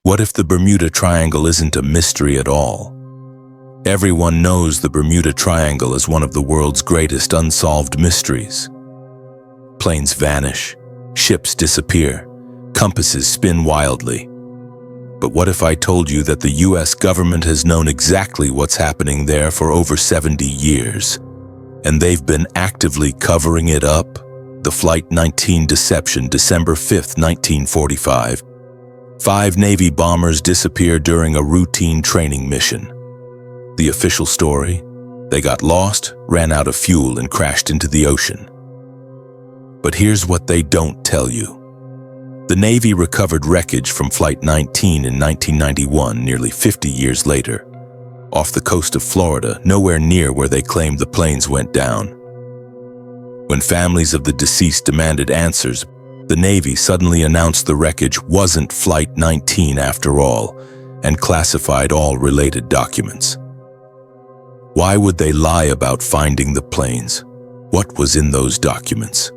What if the Bermuda Triangle isn't a mystery at all? Everyone knows the Bermuda Triangle is one of the world's greatest unsolved mysteries. Planes vanish, ships disappear, compasses spin wildly. But what if I told you that the US government has known exactly what's happening there for over 70 years, and they've been actively covering it up? The Flight 19 deception, December 5, 1945. 5 Navy bombers disappeared during a routine training mission. The official story? They got lost, ran out of fuel, and crashed into the ocean. But here's what they don't tell you. The Navy recovered wreckage from Flight 19 in 1991, nearly 50 years later, off the coast of Florida, nowhere near where they claimed the planes went down. When families of the deceased demanded answers, the Navy suddenly announced the wreckage wasn't Flight 19 after all, and classified all related documents. Why would they lie about finding the planes? What was in those documents?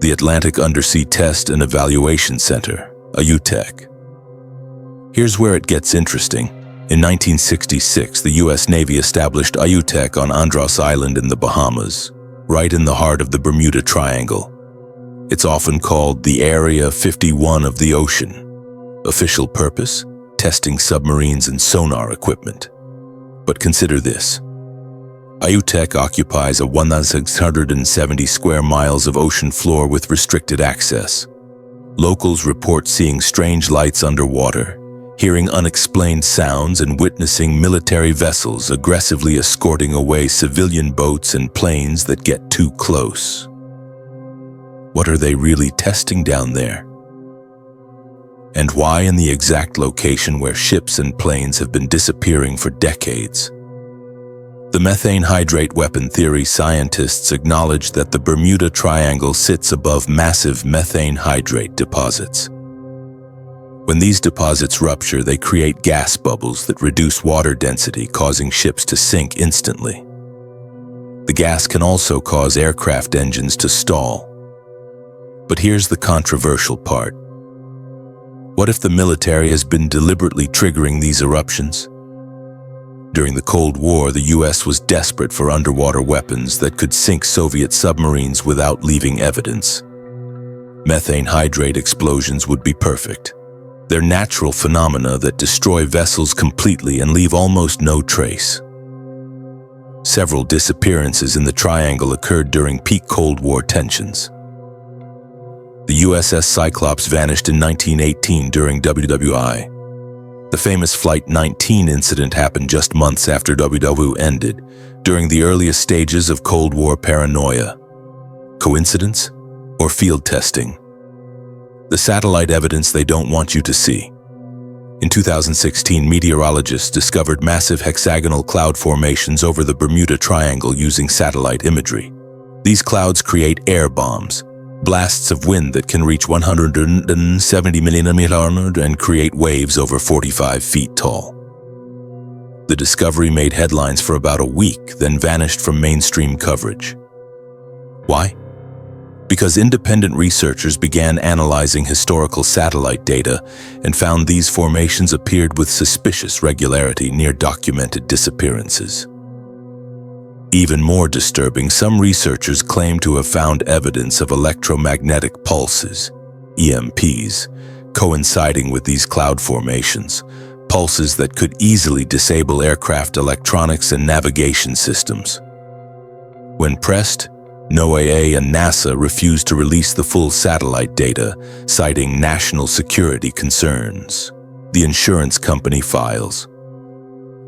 The Atlantic Undersea Test and Evaluation Center, AUTEC. Here's where it gets interesting. In 1966, the US Navy established AUTEC on Andros Island in the Bahamas, right in the heart of the Bermuda Triangle. It's often called the Area 51 of the ocean. Official purpose? Testing submarines and sonar equipment. But consider this. AUTEC occupies a 1,670 square miles of ocean floor with restricted access. Locals report seeing strange lights underwater, hearing unexplained sounds, and witnessing military vessels aggressively escorting away civilian boats and planes that get too close. What are they really testing down there? And why in the exact location where ships and planes have been disappearing for decades? The methane hydrate weapon theory scientists acknowledge that the Bermuda Triangle sits above massive methane hydrate deposits. When these deposits rupture, they create gas bubbles that reduce water density, causing ships to sink instantly. The gas can also cause aircraft engines to stall. But here's the controversial part. What if the military has been deliberately triggering these eruptions? During the Cold War, the US was desperate for underwater weapons that could sink Soviet submarines without leaving evidence. Methane hydrate explosions would be perfect. They're natural phenomena that destroy vessels completely and leave almost no trace. Several disappearances in the Triangle occurred during peak Cold War tensions. The USS Cyclops vanished in 1918 during WWI. The famous Flight 19 incident happened just months after WW ended, during the earliest stages of Cold War paranoia. Coincidence? Or field testing? The satellite evidence they don't want you to see. In 2016, meteorologists discovered massive hexagonal cloud formations over the Bermuda Triangle using satellite imagery. These clouds create air bombs, blasts of wind that can reach 170 millimeters and create waves over 45 feet tall. The discovery made headlines for about a week, then vanished from mainstream coverage. Why? Because independent researchers began analyzing historical satellite data and found these formations appeared with suspicious regularity near documented disappearances. Even more disturbing, some researchers claim to have found evidence of electromagnetic pulses, EMPs, coinciding with these cloud formations, pulses that could easily disable aircraft electronics and navigation systems. When pressed, NOAA and NASA refused to release the full satellite data, citing national security concerns. The insurance company files.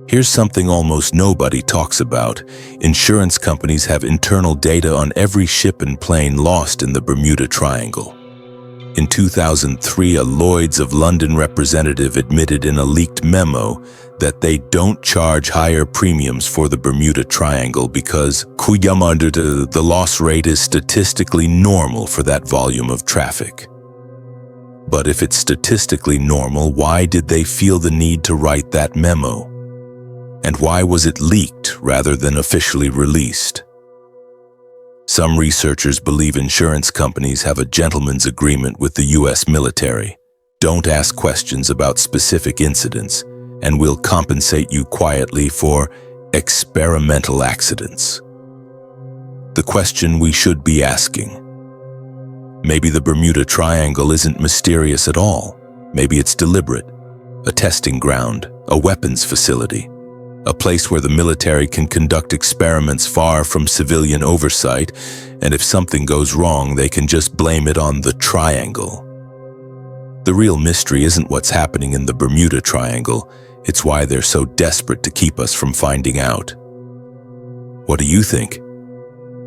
Here's something almost nobody talks about. Insurance companies have internal data on every ship and plane lost in the Bermuda Triangle. In 2003, a Lloyd's of London representative admitted in a leaked memo that they don't charge higher premiums for the Bermuda Triangle because the loss rate is statistically normal for that volume of traffic. But if it's statistically normal, why did they feel the need to write that memo? And why was it leaked rather than officially released? Some researchers believe insurance companies have a gentleman's agreement with the US military. don't ask questions about specific incidents, and we'll compensate you quietly for experimental accidents. The question we should be asking: maybe the Bermuda Triangle isn't mysterious at all. Maybe it's deliberate, a testing ground, a weapons facility, a place where the military can conduct experiments far from civilian oversight, and if something goes wrong, they can just blame it on the triangle. The real mystery isn't what's happening in the Bermuda Triangle, it's why they're so desperate to keep us from finding out. What do you think?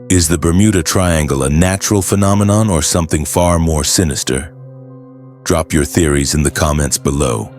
Is the Bermuda Triangle a natural phenomenon or something far more sinister? Drop your theories in the comments below.